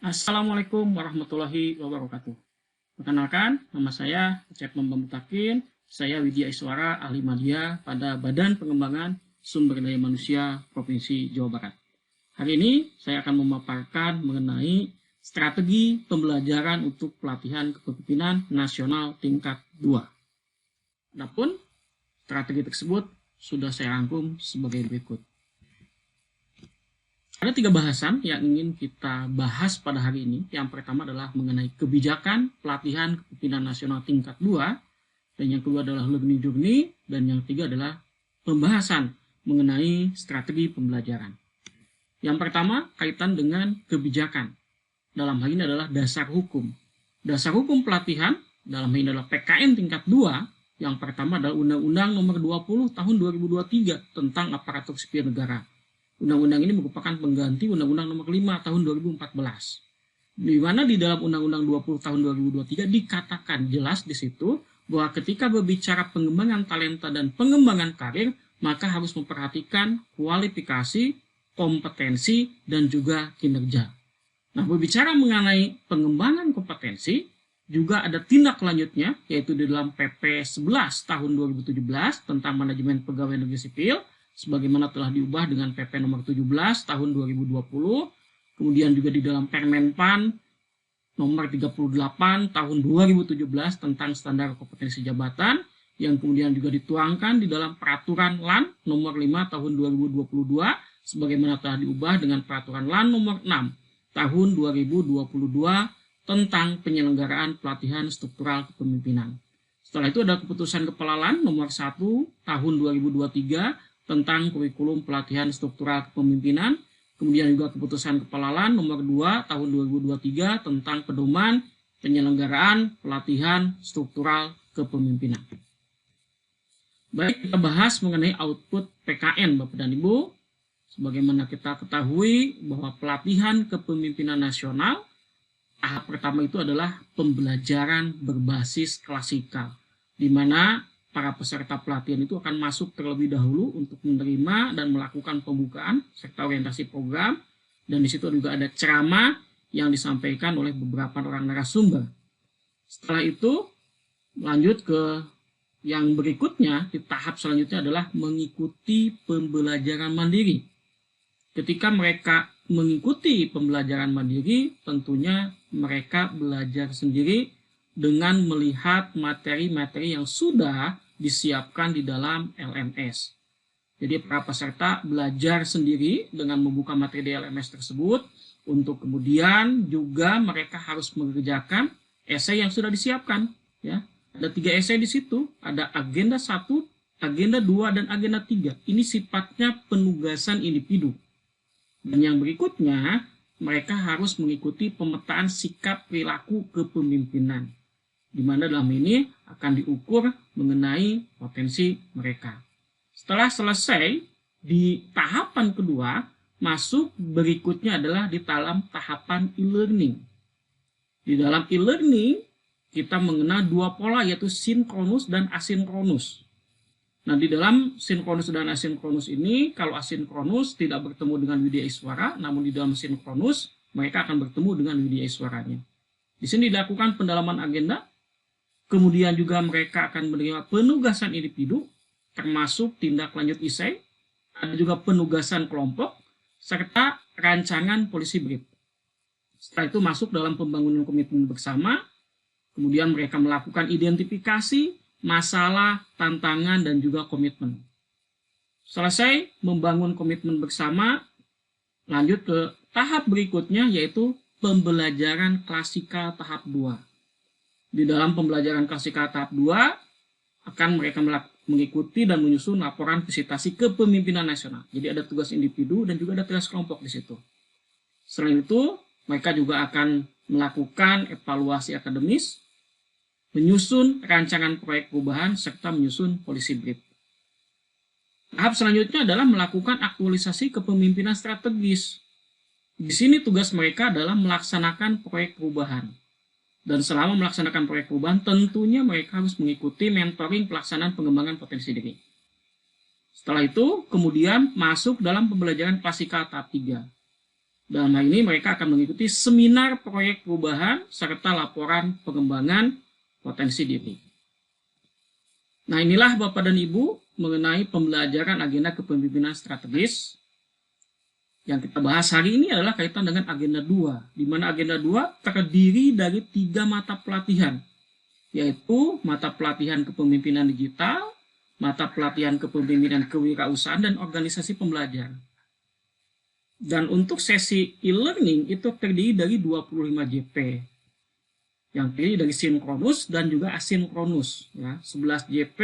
Assalamualaikum warahmatullahi wabarakatuh. Perkenalkan, nama saya Cep Mutakin. Saya Widya Iswara, ahli media pada Badan Pengembangan Sumber Daya Manusia Provinsi Jawa Barat. Hari ini saya akan memaparkan mengenai strategi pembelajaran untuk pelatihan kepemimpinan nasional tingkat 2. Adapun strategi tersebut sudah saya rangkum sebagai berikut. Ada 3 bahasan yang ingin kita bahas pada hari ini. Yang pertama adalah mengenai kebijakan pelatihan kepemimpinan nasional tingkat 2. Dan yang kedua adalah learning journey. Dan yang ketiga adalah pembahasan mengenai strategi pembelajaran. Yang pertama kaitan dengan kebijakan. Dalam hal ini adalah dasar hukum. Dasar hukum pelatihan dalam hal ini adalah PKN tingkat 2. Yang pertama adalah Undang-Undang Nomor 20 Tahun 2023 tentang Aparatur Sipil Negara. Undang-undang ini merupakan pengganti Undang-Undang Nomor 5 Tahun 2014. Di mana di dalam Undang-Undang 20 Tahun 2023 dikatakan jelas di situ bahwa ketika berbicara pengembangan talenta dan pengembangan karir, maka harus memperhatikan kualifikasi, kompetensi, dan juga kinerja. Nah, berbicara mengenai pengembangan kompetensi, juga ada tindak lanjutnya, yaitu di dalam PP 11 Tahun 2017 tentang manajemen pegawai negeri sipil, sebagaimana telah diubah dengan PP nomor 17 tahun 2020, kemudian juga di dalam Permenpan nomor 38 tahun 2017 tentang standar kompetensi jabatan, yang kemudian juga dituangkan di dalam Peraturan LAN nomor 5 tahun 2022, sebagaimana telah diubah dengan Peraturan LAN nomor 6 tahun 2022 tentang penyelenggaraan pelatihan struktural kepemimpinan. Setelah itu ada Keputusan Kepala LAN nomor 1 tahun 2023 tentang kurikulum pelatihan struktural kepemimpinan, kemudian juga Keputusan Kepala LAN nomor 2 tahun 2023 tentang pedoman penyelenggaraan pelatihan struktural kepemimpinan. Baik, kita bahas mengenai output PKN, Bapak dan Ibu. Sebagaimana kita ketahui bahwa pelatihan kepemimpinan nasional, tahap pertama itu adalah pembelajaran berbasis klasikal, di mana para peserta pelatihan itu akan masuk terlebih dahulu untuk menerima dan melakukan pembukaan serta orientasi program, dan di situ juga ada ceramah yang disampaikan oleh beberapa orang narasumber. Setelah itu lanjut ke yang berikutnya, di tahap selanjutnya adalah mengikuti pembelajaran mandiri. Ketika mereka mengikuti pembelajaran mandiri, tentunya mereka belajar sendiri dengan melihat materi-materi yang sudah disiapkan di dalam LMS. Jadi para peserta belajar sendiri dengan membuka materi di LMS tersebut, untuk kemudian juga mereka harus mengerjakan esai yang sudah disiapkan. Ya, ada 3 esai di situ, ada agenda 1, agenda 2, dan agenda 3. Ini sifatnya penugasan individu. Dan yang berikutnya, mereka harus mengikuti pemetaan sikap perilaku kepemimpinan, di mana dalam ini akan diukur mengenai potensi mereka. Setelah selesai di tahapan kedua, masuk berikutnya adalah di dalam tahapan e-learning. Di dalam e-learning, kita mengenal 2 pola, yaitu sinkronus dan asinkronus. Nah, di dalam sinkronus dan asinkronus ini, kalau asinkronus tidak bertemu dengan Widya Iswara, namun di dalam sinkronus, mereka akan bertemu dengan Widya Iswaranya. Di sini dilakukan pendalaman agenda, kemudian juga mereka akan menerima penugasan individu, termasuk tindak lanjut esai, ada juga penugasan kelompok, serta rancangan polisi brief. Setelah itu masuk dalam pembangunan komitmen bersama, kemudian mereka melakukan identifikasi masalah, tantangan, dan juga komitmen. Selesai membangun komitmen bersama, lanjut ke tahap berikutnya, yaitu pembelajaran klasikal tahap 2. Di dalam pembelajaran klasikal tahap 2, akan mereka mengikuti dan menyusun laporan presentasi kepemimpinan nasional. Jadi ada tugas individu dan juga ada tugas kelompok di situ. Selain itu, mereka juga akan melakukan evaluasi akademis, menyusun rancangan proyek perubahan, serta menyusun polisi brief. Tahap selanjutnya adalah melakukan aktualisasi kepemimpinan strategis. Di sini tugas mereka adalah melaksanakan proyek perubahan. Dan selama melaksanakan proyek perubahan, tentunya mereka harus mengikuti mentoring pelaksanaan pengembangan potensi diri. Setelah itu, kemudian masuk dalam pembelajaran klasikal tahap 3. Dalam hal ini mereka akan mengikuti seminar proyek perubahan serta laporan pengembangan potensi diri. Nah, inilah Bapak dan Ibu mengenai pembelajaran agenda kepemimpinan strategis. Yang kita bahas hari ini adalah kaitan dengan agenda 2, di mana agenda 2 terdiri dari 3 mata pelatihan, yaitu mata pelatihan kepemimpinan digital, mata pelatihan kepemimpinan kewirausahaan, dan organisasi pembelajaran. Dan untuk sesi e-learning itu terdiri dari 25 JP, yang terdiri dari sinkronus dan juga asinkronus, ya, 11 JP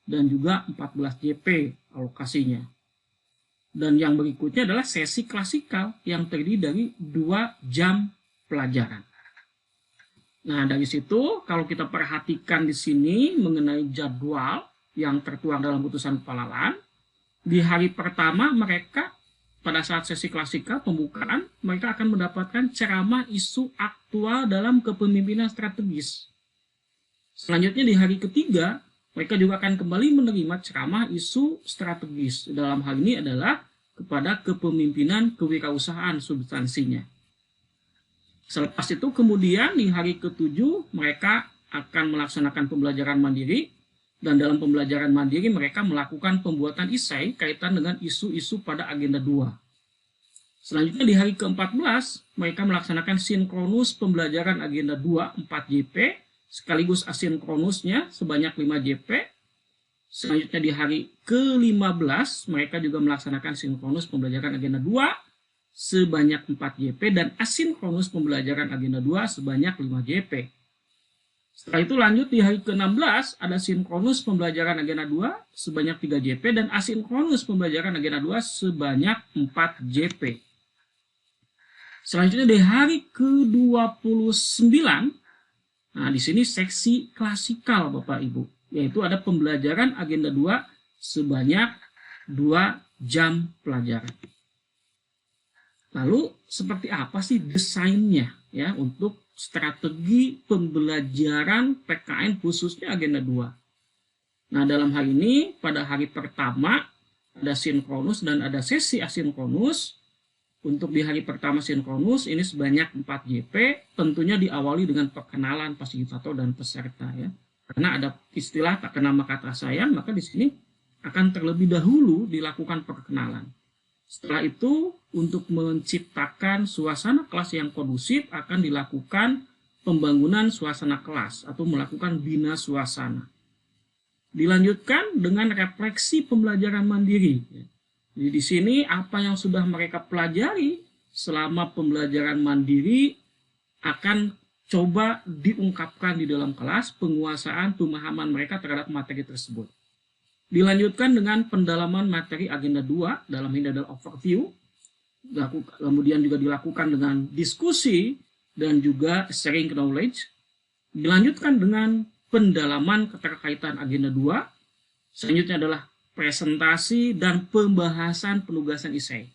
dan juga 14 JP alokasinya. Dan yang berikutnya adalah sesi klasikal yang terdiri dari 2 jam pelajaran. Nah, dari situ kalau kita perhatikan di sini mengenai jadwal yang tertuang dalam putusan Palalan, di hari pertama mereka pada saat sesi klasikal pembukaan, mereka akan mendapatkan ceramah isu aktual dalam kepemimpinan strategis. Selanjutnya di hari ketiga, mereka juga akan kembali menerima ceramah isu strategis. Dalam hal ini adalah kepada kepemimpinan kewirausahaan substansinya. Selepas itu kemudian di hari ketujuh, mereka akan melaksanakan pembelajaran mandiri. Dan dalam pembelajaran mandiri mereka melakukan pembuatan esai kaitan dengan isu-isu pada agenda 2. Selanjutnya di hari ke-14 mereka melaksanakan sinkronus pembelajaran agenda 2 4 JP sekaligus asinkronusnya sebanyak 5 JP. Selanjutnya di hari ke-15 mereka juga melaksanakan sinkronus pembelajaran agenda 2 sebanyak 4 JP dan asinkronus pembelajaran agenda 2 sebanyak 5 JP. Setelah itu lanjut di hari ke-16 ada sinkronus pembelajaran agenda 2 sebanyak 3 JP dan asinkronus pembelajaran agenda 2 sebanyak 4 JP. Selanjutnya di hari ke-29, nah di sini seksi klasikal Bapak Ibu, yaitu ada pembelajaran agenda 2 sebanyak 2 jam pelajaran. Lalu seperti apa sih desainnya ya untuk strategi pembelajaran PKN khususnya agenda 2. Nah, dalam hal ini pada hari pertama ada sinkronus dan ada sesi asinkronus. Untuk di hari pertama sinkronus ini sebanyak 4 JP, tentunya diawali dengan perkenalan fasilitator dan peserta ya. Karena ada istilah tak kenal maka tak sayang, maka di sini akan terlebih dahulu dilakukan perkenalan. Setelah itu, untuk menciptakan suasana kelas yang kondusif akan dilakukan pembangunan suasana kelas atau melakukan bina suasana. Dilanjutkan dengan refleksi pembelajaran mandiri. Jadi di sini apa yang sudah mereka pelajari selama pembelajaran mandiri akan coba diungkapkan di dalam kelas, penguasaan pemahaman mereka terhadap materi tersebut. Dilanjutkan dengan pendalaman materi agenda 2 dalam ini adalah overview. Kemudian juga dilakukan dengan diskusi dan juga sharing knowledge. Dilanjutkan dengan pendalaman keterkaitan agenda 2. Selanjutnya adalah presentasi dan pembahasan penugasan esai.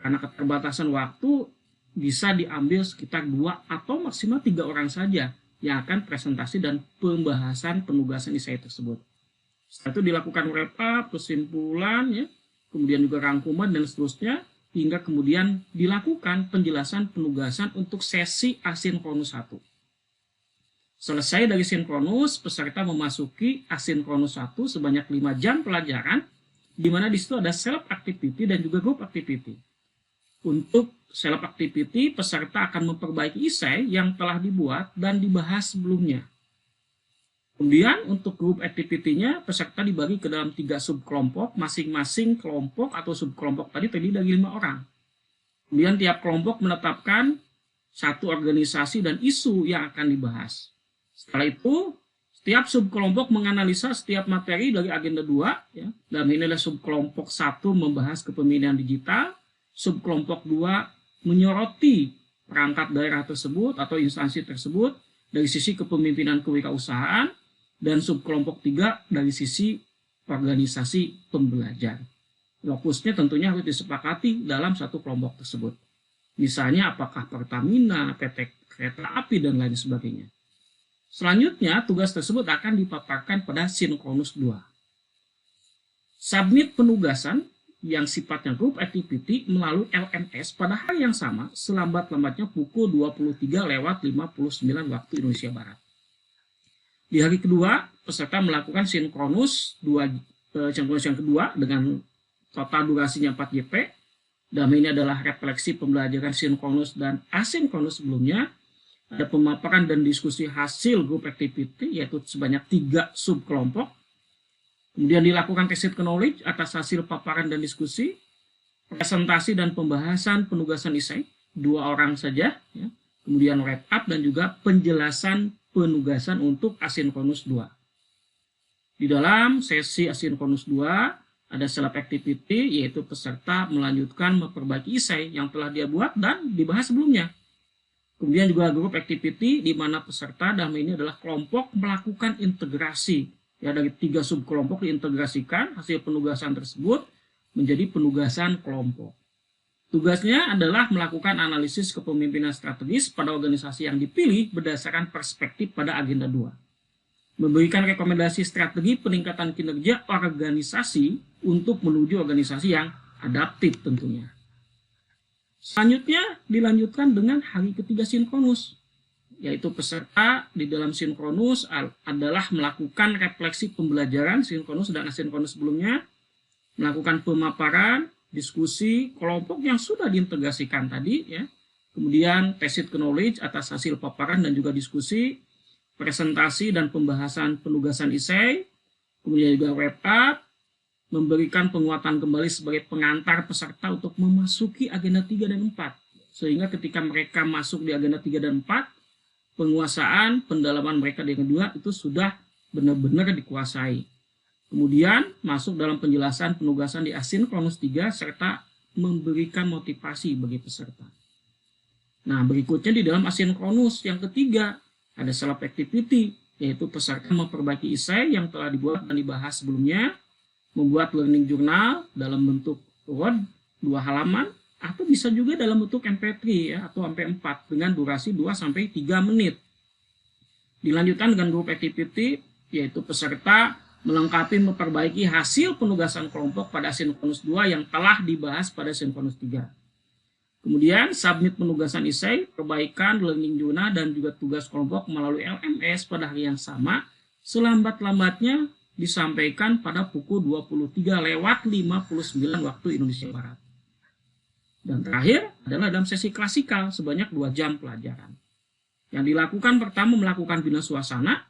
Karena keterbatasan waktu bisa diambil sekitar 2 atau maksimal 3 orang saja yang akan presentasi dan pembahasan penugasan esai tersebut. Setelah itu dilakukan wrap up, kesimpulan, ya, kemudian juga rangkuman dan seterusnya, hingga kemudian dilakukan penjelasan penugasan untuk sesi asinkronus 1. Selesai dari sinkronus, peserta memasuki asinkronus 1 sebanyak 5 jam pelajaran, di mana di situ ada self activity dan juga group activity. Untuk self activity, peserta akan memperbaiki esai yang telah dibuat dan dibahas sebelumnya. Kemudian untuk group activity-nya, peserta dibagi ke dalam 3 subkelompok, masing-masing kelompok atau subkelompok tadi terdiri dari 5 orang. Kemudian tiap kelompok menetapkan satu organisasi dan isu yang akan dibahas. Setelah itu, setiap subkelompok menganalisa setiap materi dari agenda 2. Ya. Dan ini adalah subkelompok 1 membahas kepemimpinan digital, subkelompok 2 menyoroti perangkat daerah tersebut atau instansi tersebut dari sisi kepemimpinan kewirausahaan, dan subkelompok 3 dari sisi organisasi pembelajar. Lokusnya tentunya harus disepakati dalam satu kelompok tersebut. Misalnya apakah Pertamina, PT Kereta Api, dan lain sebagainya. Selanjutnya, tugas tersebut akan dipaparkan pada sinkronus 2. Submit penugasan yang sifatnya group activity melalui LMS pada hari yang sama selambat-lambatnya pukul 23:59 waktu Indonesia Barat. Di hari kedua, peserta melakukan sinkronus yang kedua dengan total durasinya 4 JP. Dan ini adalah refleksi pembelajaran sinkronus dan asinkronus sebelumnya. Ada pemaparan dan diskusi hasil group activity, yaitu sebanyak 3 subkelompok. Kemudian dilakukan test knowledge atas hasil paparan dan diskusi, presentasi dan pembahasan penugasan esai, 2 orang saja, ya. Kemudian wrap up dan juga penjelasan penugasan untuk asinkronus 2. Di dalam sesi asinkronus 2, ada self activity, yaitu peserta melanjutkan memperbaiki esai yang telah dia buat dan dibahas sebelumnya. Kemudian juga group activity, di mana peserta dalam ini adalah kelompok melakukan integrasi. Ya, dari 3 subkelompok diintegrasikan hasil penugasan tersebut menjadi penugasan kelompok. Tugasnya adalah melakukan analisis kepemimpinan strategis pada organisasi yang dipilih berdasarkan perspektif pada agenda 2. Memberikan rekomendasi strategi peningkatan kinerja organisasi untuk menuju organisasi yang adaptif tentunya. Selanjutnya dilanjutkan dengan hari ketiga sinkronus, yaitu peserta di dalam sinkronus adalah melakukan refleksi pembelajaran sinkronus dan asinkronus sebelumnya, melakukan pemaparan, diskusi kelompok yang sudah diintegrasikan tadi, ya. Kemudian test knowledge atas hasil paparan dan juga diskusi, presentasi dan pembahasan penugasan esai, kemudian juga wrap up, memberikan penguatan kembali sebagai pengantar peserta untuk memasuki agenda 3 dan 4. Sehingga ketika mereka masuk di agenda 3 dan 4, penguasaan, pendalaman mereka di kedua itu sudah benar-benar dikuasai. Kemudian masuk dalam penjelasan penugasan di asinkronus 3 serta memberikan motivasi bagi peserta. Nah, berikutnya di dalam asinkronus yang ketiga ada self activity, yaitu peserta memperbaiki esai yang telah dibuat dan dibahas sebelumnya, membuat learning journal dalam bentuk Word 2 halaman, atau bisa juga dalam bentuk MP3 ya, atau MP4 dengan durasi 2-3 menit. Dilanjutkan dengan group activity, yaitu peserta melengkapi memperbaiki hasil penugasan kelompok pada sinkronus 2 yang telah dibahas pada sinkronus 3. Kemudian submit penugasan esai, perbaikan learning journal dan juga tugas kelompok melalui LMS pada hari yang sama, selambat-lambatnya disampaikan pada pukul 23:59 waktu Indonesia Barat. Dan terakhir adalah dalam sesi klasikal sebanyak 2 jam pelajaran. Yang dilakukan pertama melakukan bina suasana,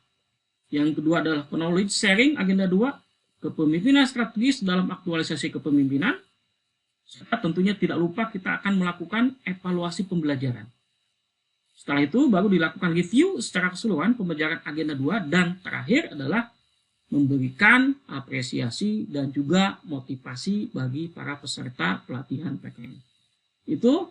yang kedua adalah knowledge sharing agenda 2, kepemimpinan strategis dalam aktualisasi kepemimpinan, serta tentunya tidak lupa kita akan melakukan evaluasi pembelajaran. Setelah itu baru dilakukan review secara keseluruhan pembelajaran agenda 2 dan terakhir adalah memberikan apresiasi dan juga motivasi bagi para peserta pelatihan PKN. Itu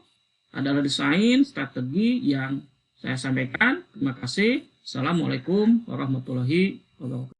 adalah desain strategi yang saya sampaikan. Terima kasih. Assalamualaikum warahmatullahi wabarakatuh.